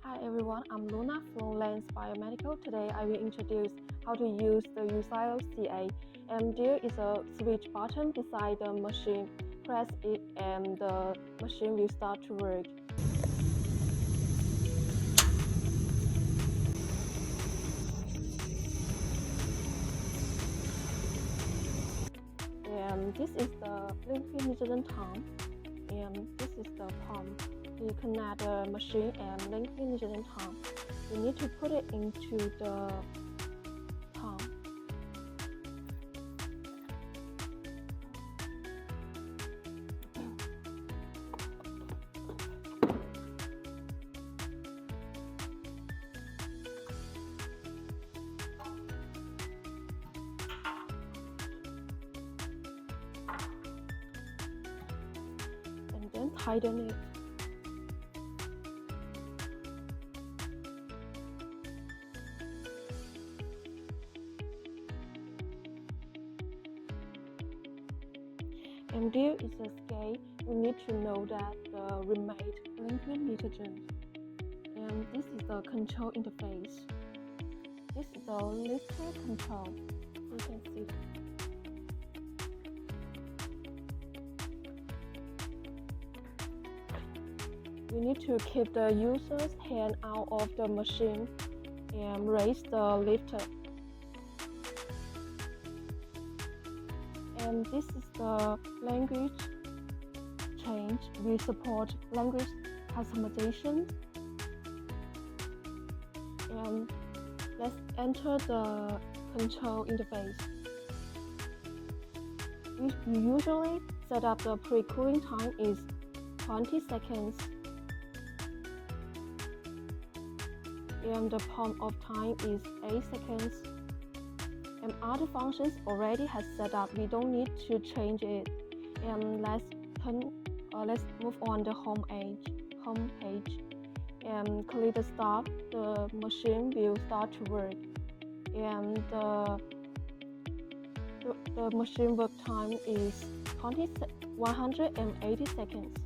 Hi everyone, I'm Luna from Lens Biomedical. Today I will introduce how to use the uCyro CA. And there is a switch button beside the machine. Press it and the machine will start to work. And this is the liquid nitrogen tank. And this is the pump. You connect the machine and liquid nitrogen tank. You need to put it into the tank. And then tighten it. And there is a scale. You need to know that the remade liquid nitrogen. And this is the control interface. This is the lifter control. You can see it. You need to keep the user's hand out of the machine and raise the lifter. And this is the language change. We support language customization. And let's enter the control interface. We usually set up the pre-cooling time is 20 seconds. And the pump off time is 8 seconds. And other functions already has set up. We don't need to change it. And let's move on the home page. And click the start. The machine will start to work. And the machine work time is 180 seconds.